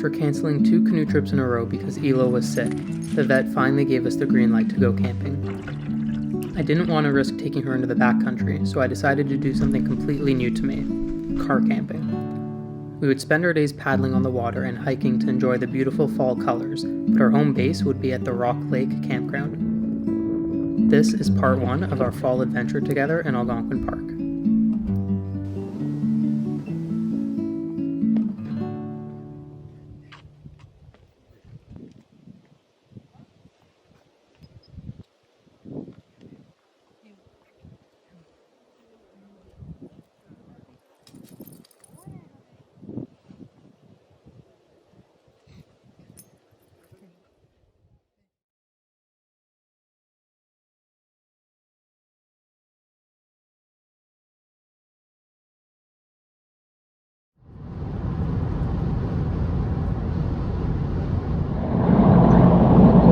After canceling 2 canoe trips in a row because Elo was sick, the vet finally gave us the green light to go camping. I didn't want to risk taking her into the backcountry, so I decided to do something completely new to me: car camping. We would spend our days paddling on the water and hiking to enjoy the beautiful fall colors, but our home base would be at the Rock Lake campground. This is part 1 of our fall adventure together in Algonquin Park.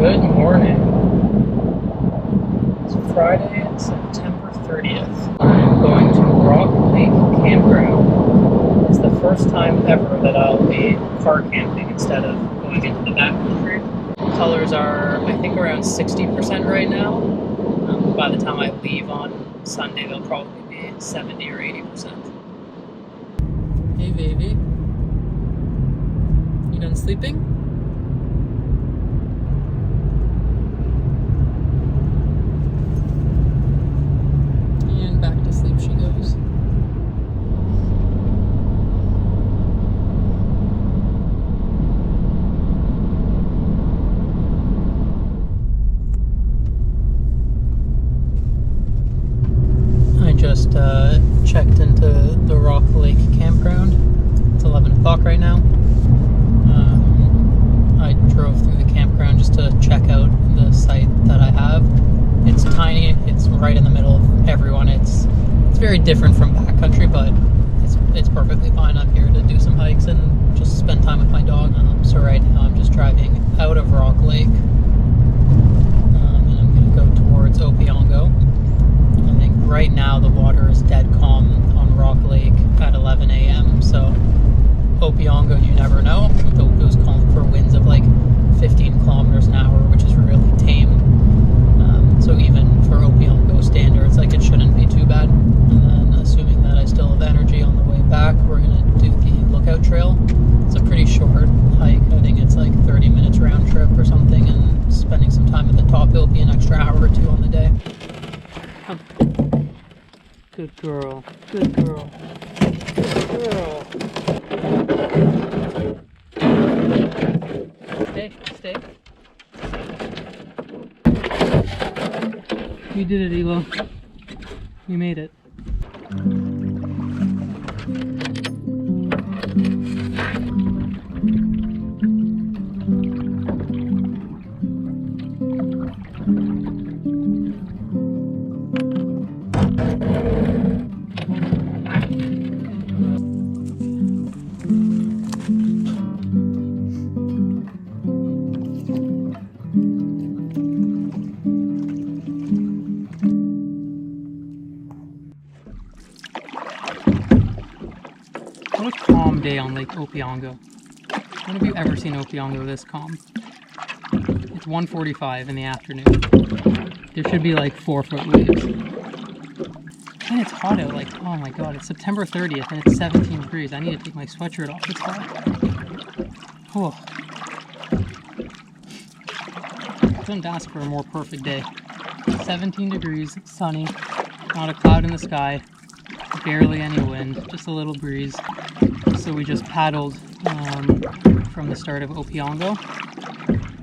Good morning. It's Friday, September 30th. I'm going to Rock Lake Campground. It's the first time ever that I'll be car camping instead of going into the backcountry. Colors are, I think, around 60% right now. By the time I leave on Sunday, they'll probably be 70 or 80%. Hey, baby. You done sleeping? Back to sleep she goes. I just checked into the Rock Lake campground. It's 11 o'clock right now. I drove through the campground just to check out the site that I have. It's tiny, it's right in the middle of everyone. It's very different from backcountry, but it's perfectly fine. I'm here to do some hikes and just spend time with my dog. So right now I'm just driving out of Rock Lake, and I'm going to go towards Opiongo. I think right now the water is dead calm on Rock Lake at 11 a.m. So Opiongo, you never know. It was calling for winds of like 15 kilometers an hour, which is really tame. So even for Opiongo standards, like, it shouldn't be too bad. And then, assuming that I still have energy on the way back, we're gonna do the lookout trail. It's a pretty short hike. I think it's like 30 minutes round trip or something, and spending some time at the top, it'll be an extra hour or 2 on the day. Come. Good girl. Good girl. Good girl. Stay. You did it, Elo. You made it. What a calm day on Lake Opiongo. When have you ever seen Opiongo this calm? It's 1:45 in the afternoon. There should be like 4-foot waves. And it's hot out, like, oh my god, it's September 30th and it's 17 degrees. I need to take my sweatshirt off, it's hot. Oh. Couldn't ask for a more perfect day. 17 degrees, sunny, not a cloud in the sky, barely any wind, just a little breeze. So we just paddled from the start of Opiongo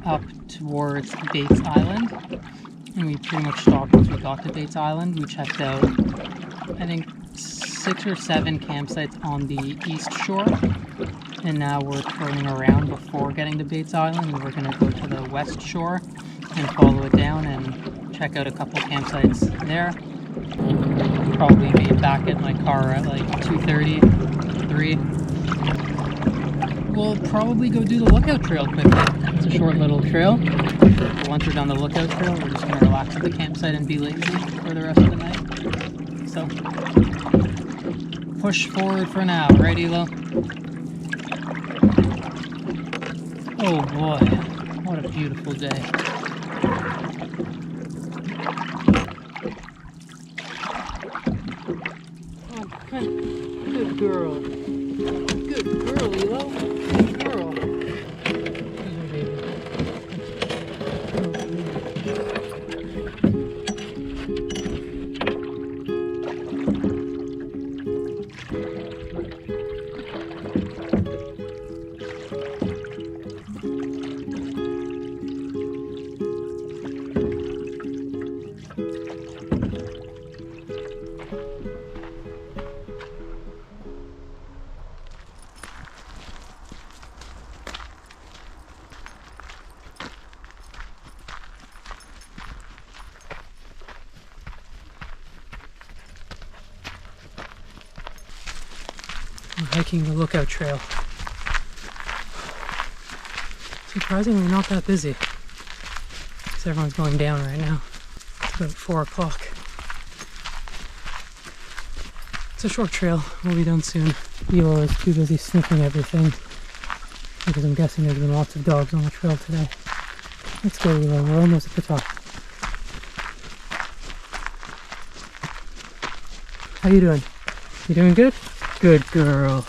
up towards Bates Island, and we pretty much stopped once we got to Bates Island. We checked out, I think, 6 or 7 campsites on the east shore, and now we're turning around before getting to Bates Island, and we're going to go to the west shore and follow it down and check out a couple campsites there. Probably be back at my car at like 2:30, 3. We'll probably go do the lookout trail quickly. It's a short little trail. Once we're done the lookout trail, we're just going to relax at the campsite and be lazy for the rest of the night. So, push forward for now, right, Elo? Oh boy, what a beautiful day. Oh, good girl. Good girl, Elo. Good girl. Here's my baby. I'm hiking the Lookout Trail. Surprisingly not that busy, because everyone's going down right now. It's about 4 o'clock. It's a short trail, we'll be done soon. Elo is too busy sniffing everything, because I'm guessing there's been lots of dogs on the trail today. Let's go, Elo, we're almost at the top. How you doing? You doing good? Good girl.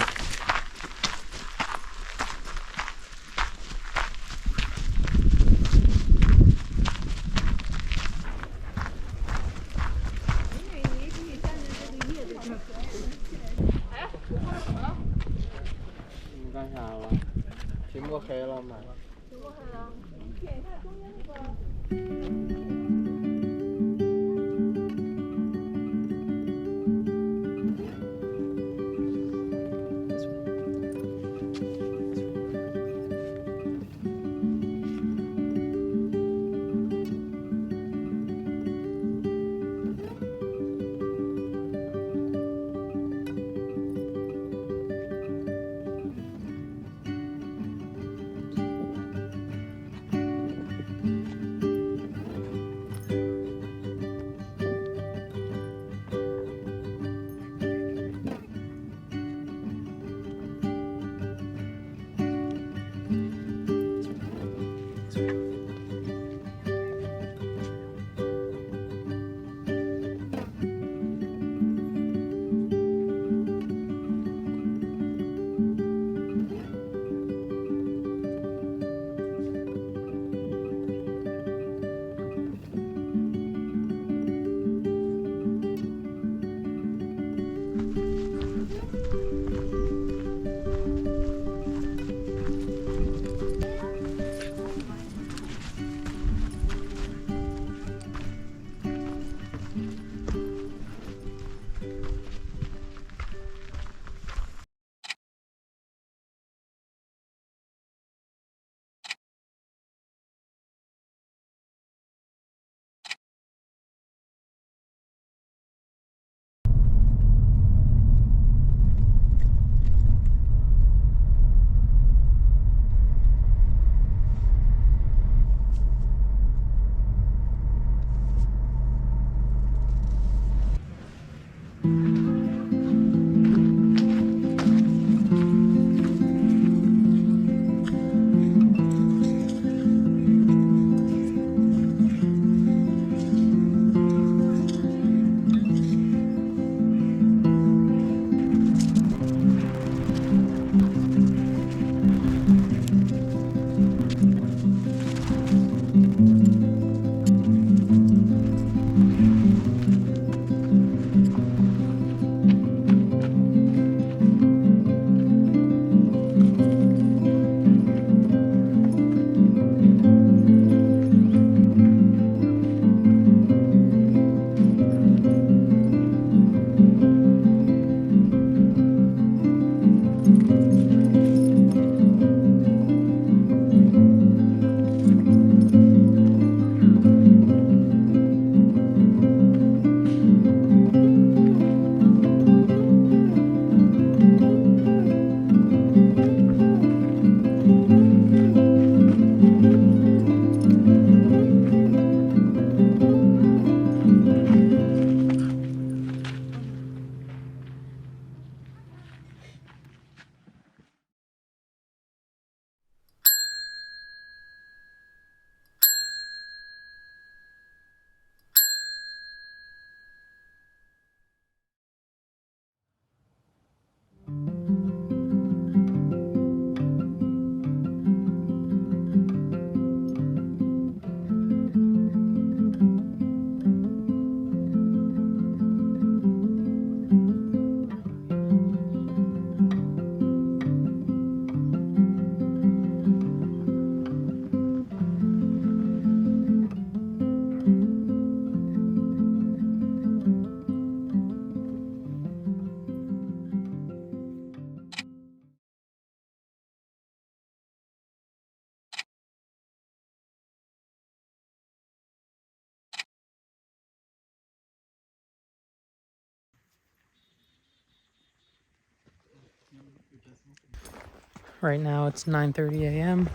Right now it's 9:30 a.m.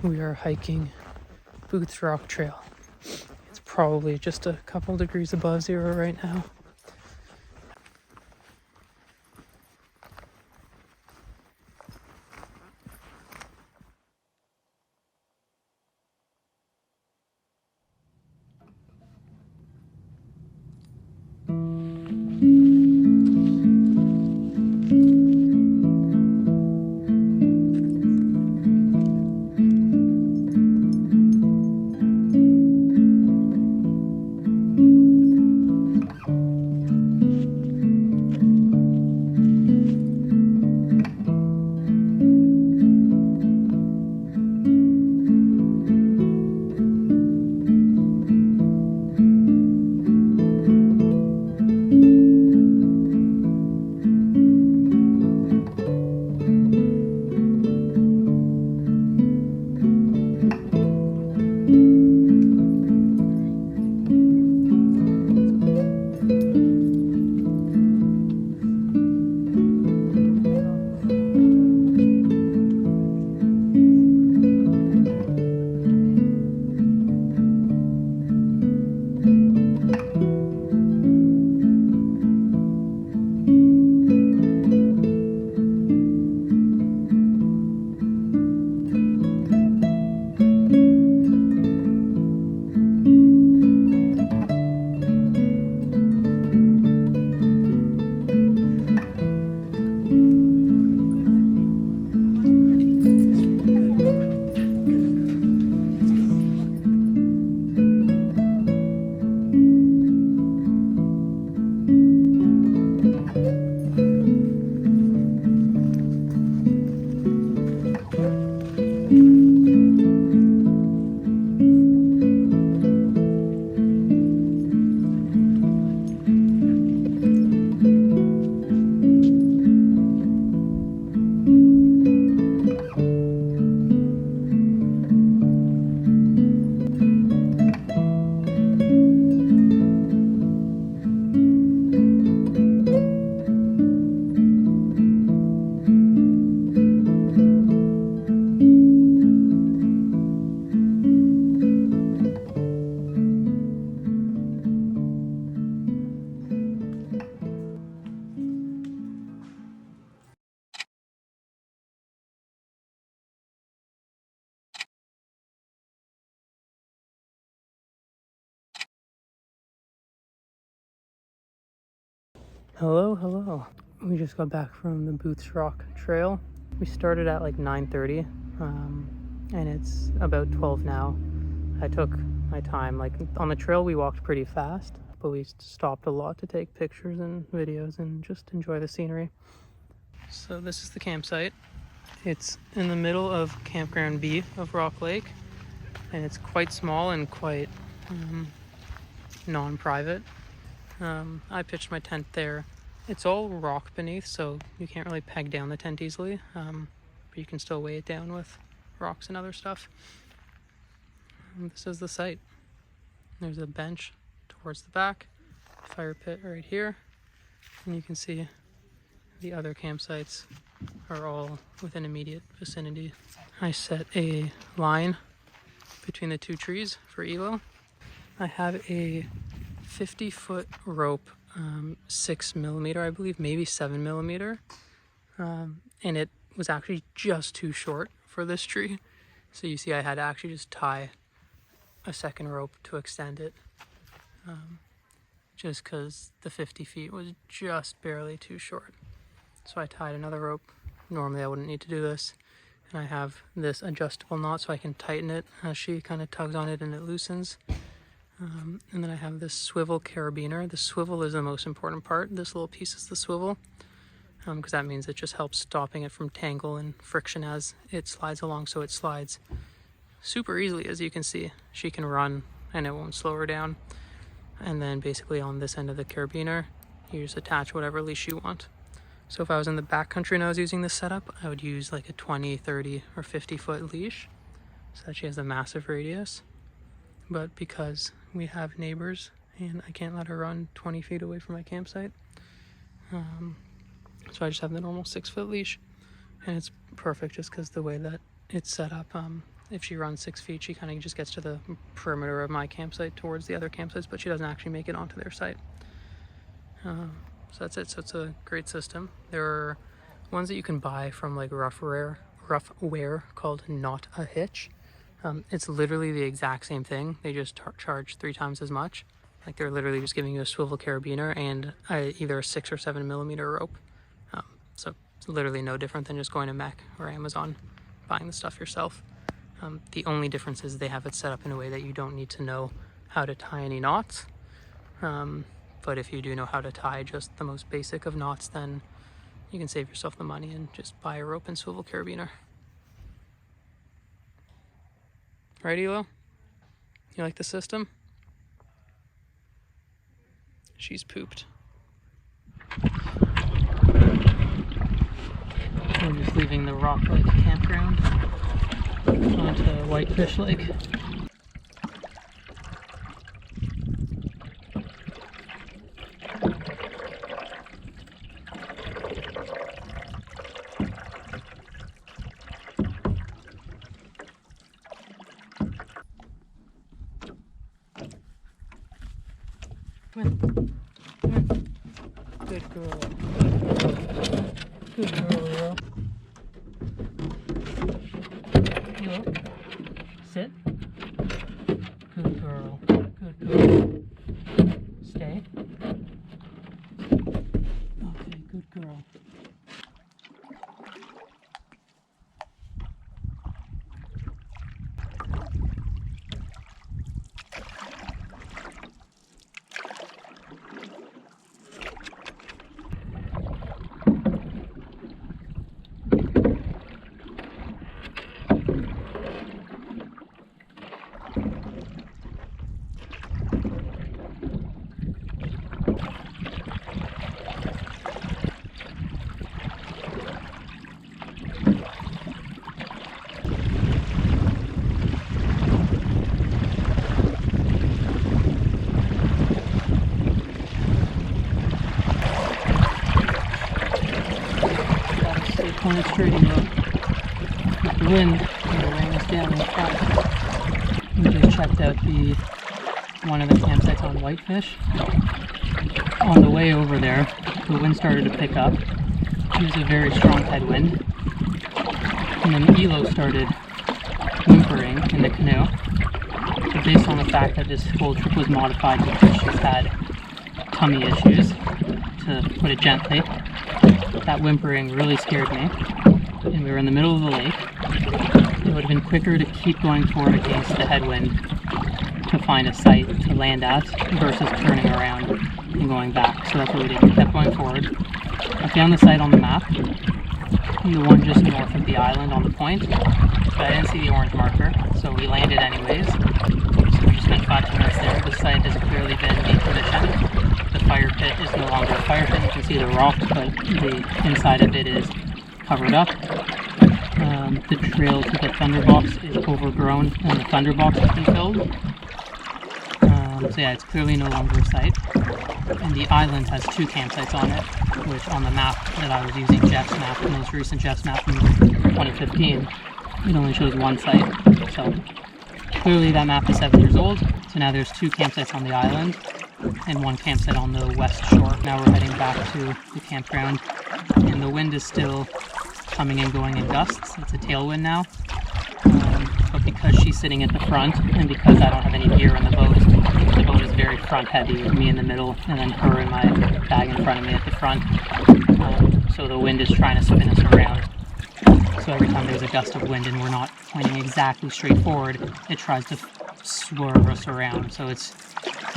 We are hiking Booth's Rock Trail. It's probably just a couple degrees above zero right now. Hello, hello. We just got back from the Booth's Rock Trail. We started at like 9:30, and it's about 12 now. I took my time. Like on the trail, we walked pretty fast, but we stopped a lot to take pictures and videos and just enjoy the scenery. So this is the campsite. It's in the middle of Campground B of Rock Lake, and it's quite small and quite non-private. I pitched my tent there. It's all rock beneath, so you can't really peg down the tent easily, but you can still weigh it down with rocks and other stuff. And this is the site. There's a bench towards the back, fire pit right here, and you can see the other campsites are all within immediate vicinity. I set a line between the two trees for ELO. I have a 50-foot rope, 6mm, I believe, maybe 7mm, and it was actually just too short for this tree. So you see I had to actually just tie a second rope to extend it, just because the 50 feet was just barely too short. So I tied another rope. Normally I wouldn't need to do this. And I have this adjustable knot so I can tighten it as she kind of tugs on it and it loosens. And then I have this swivel carabiner. The swivel is the most important part. This little piece is the swivel, because that means it just helps stopping it from tangle and friction as it slides along, so it slides super easily. As you can see, she can run and it won't slow her down. And then basically on this end of the carabiner, you just attach whatever leash you want. So if I was in the backcountry and I was using this setup, I would use like a 20, 30, or 50-foot leash so that she has a massive radius. But because we have neighbors and I can't let her run 20 feet away from my campsite, so I just have the normal 6-foot leash. And it's perfect just because the way that it's set up. If she runs 6 feet, she kind of just gets to the perimeter of my campsite towards the other campsites, but she doesn't actually make it onto their site. So that's it. So it's a great system. There are ones that you can buy from like rough wear called Not a Hitch. It's literally the exact same thing. They just charge 3 times as much. Like they're literally just giving you a swivel carabiner and either a 6 or 7 millimeter rope. So it's literally no different than just going to Mech or Amazon, buying the stuff yourself. The only difference is they have it set up in a way that you don't need to know how to tie any knots. But if you do know how to tie just the most basic of knots, then you can save yourself the money and just buy a rope and swivel carabiner. Right, Elo? You like the system? She's pooped. We're just leaving the Rock Lake campground onto Whitefish Lake. Come in. Come in. Good girl. Good girl, Elo. Elo. Sit. Good girl. Good girl. Stay. Okay, good girl. Point straight in with the wind weighing us down in the front. We just checked out one of the campsites on Whitefish. On the way over there, the wind started to pick up. It was a very strong headwind. And then Elo started whimpering in the canoe. But based on the fact that this whole trip was modified because she's had tummy issues, to put it gently, that whimpering really scared me, and we were in the middle of the lake. It would have been quicker to keep going forward against the headwind to find a site to land at versus turning around and going back. So that's what we did. We kept going forward. I found the site on the map, the one just north of the island on the point, but I didn't see the orange marker, so we landed anyways. So we just spent 5 minutes there. The site has clearly been decommissioned. The fire pit is no longer a fire pit. You can see the rocks, but the inside of it is covered up. The trail to the thunderbox is overgrown and the thunderbox has been filled. So yeah, it's clearly no longer a site. And the island has 2 campsites on it, which on the map that I was using, Jeff's map, the most recent Jeff's map from 2015, it only shows 1 site. So clearly that map is 7 years old. So now there's 2 campsites on the island and 1 campsite on the west shore. Now we're heading back to the campground, and the wind is still coming and going in gusts. It's a tailwind now, but because she's sitting at the front and because I don't have any gear in the boat is very front heavy with me in the middle and then her and my bag in front of me at the front. So the wind is trying to spin us around. So every time there's a gust of wind and we're not pointing exactly straight forward, it tries to swerve us around. So it's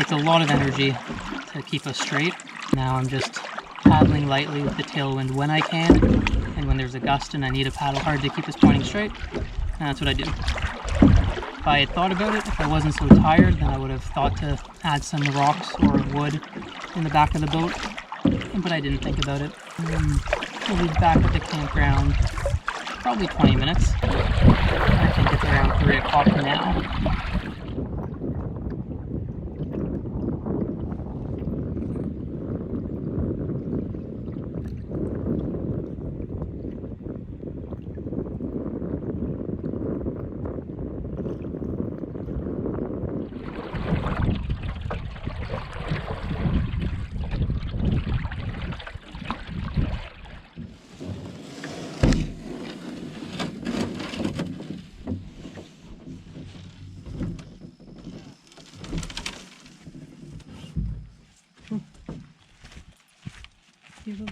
a lot of energy to keep us straight. Now I'm just paddling lightly with the tailwind when I can, and when there's a gust and I need to paddle hard to keep us pointing straight, that's what I do. If I had thought about it, if I wasn't so tired, then I would have thought to add some rocks or wood in the back of the boat, but I didn't think about it. We'll be back at the campground probably 20 minutes. I think it's around 3 o'clock now.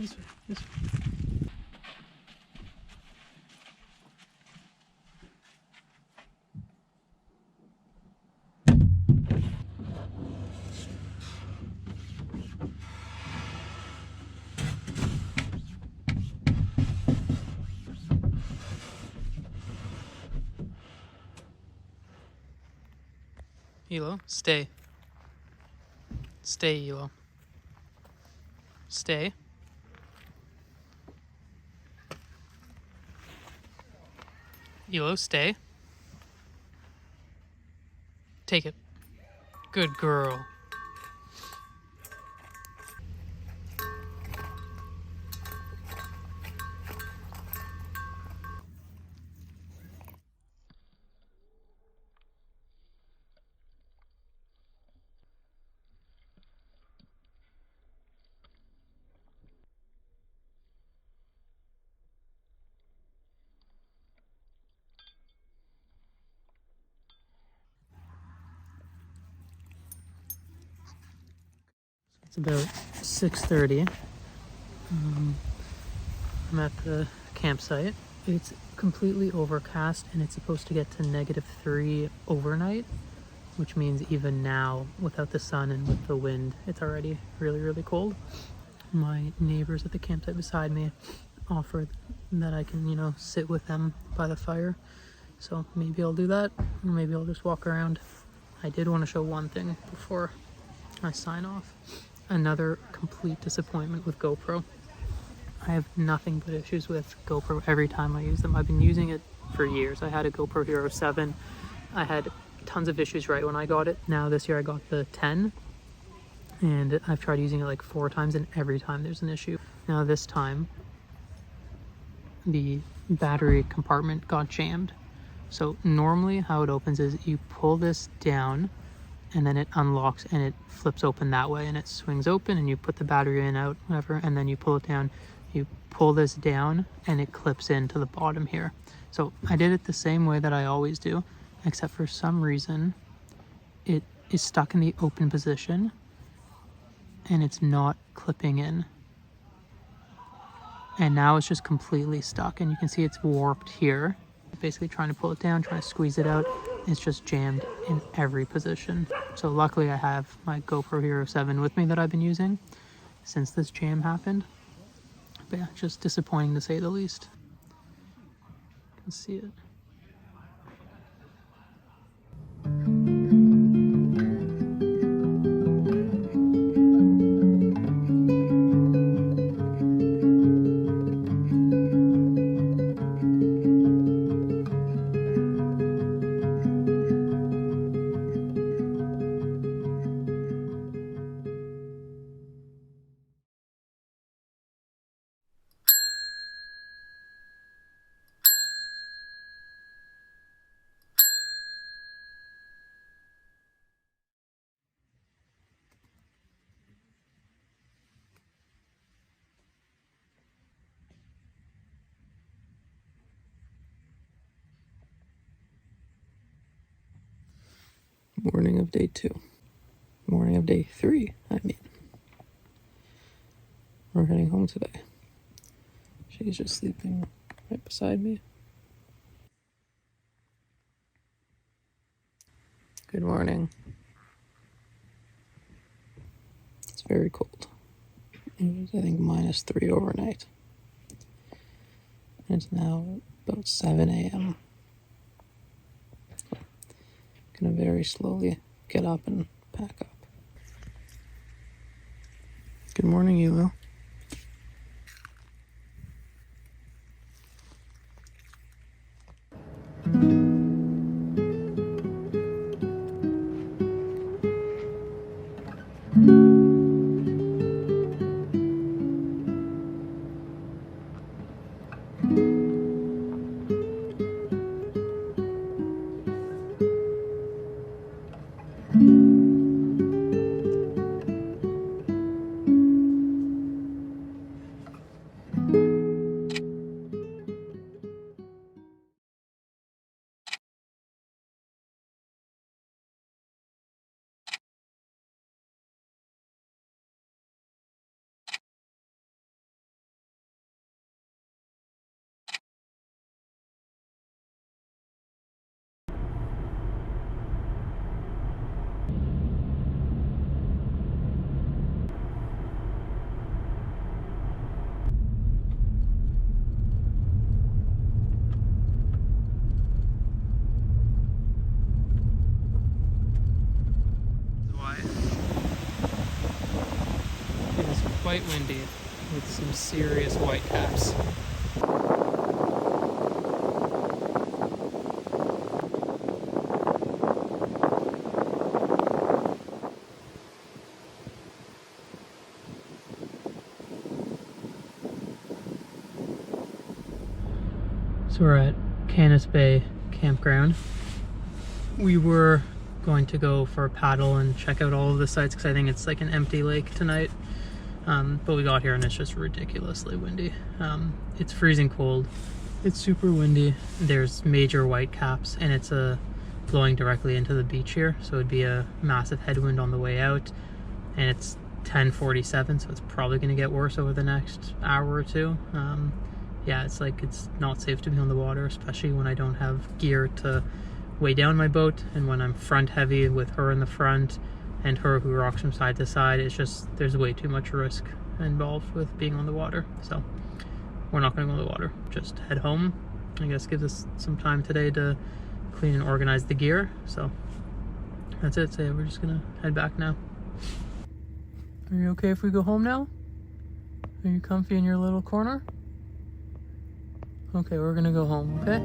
This way. This way. Elo, stay. Stay, Elo. Stay. Elo, stay. Take it. Good girl. It's about 6:30. I'm at the campsite. It's completely overcast and it's supposed to get to -3 overnight, which means even now, without the sun and with the wind, it's already really, really cold. My neighbors at the campsite beside me offered that I can, sit with them by the fire. So maybe I'll do that, or maybe I'll just walk around. I did want to show one thing before I sign off. Another complete disappointment with GoPro. I have nothing but issues with GoPro every time I use them. I've been using it for years. I had a GoPro Hero 7. I had tons of issues right when I got it. Now this year I got the 10 and I've tried using it like 4 times and every time there's an issue. Now this time the battery compartment got jammed. So normally how it opens is you pull this down and then it unlocks and it flips open that way and it swings open and you put the battery in, out, whatever, and then you pull it down. You pull this down and it clips into the bottom here. So I did it the same way that I always do, except for some reason it is stuck in the open position and it's not clipping in. And now it's just completely stuck and you can see it's warped here. Basically trying to pull it down, trying to squeeze it out. It's just jammed in every position. So luckily I have my GoPro Hero 7 with me that I've been using since this jam happened. But yeah, just disappointing to say the least. You can see it. Morning of day 2. Morning of day 3, I mean. We're heading home today. She's just sleeping right beside me. Good morning. It's very cold. It was, I think, -3 overnight. And it's now about 7 a.m. Gonna very slowly get up and pack up. Good morning, Elo. quite windy with some serious white caps. So we're at Canis Bay Campground. We were going to go for a paddle and check out all of the sites because I think it's like an empty lake tonight. But we got here and it's just ridiculously windy. It's freezing cold. It's super windy. There's major white caps and it's blowing directly into the beach here. So it'd be a massive headwind on the way out. And it's 10:47, so it's probably going to get worse over the next hour or two. Yeah, it's not safe to be on the water, especially when I don't have gear to weigh down my boat, and when I'm front heavy with her in the front and her who rocks from side to side. It's just, there's way too much risk involved with being on the water. So we're not going to go on the water, just head home. I guess gives us some time today to clean and organize the gear. So that's it. So yeah, we're just going to head back now. Are you okay if we go home now? Are you comfy in your little corner? Okay, we're gonna go home, okay?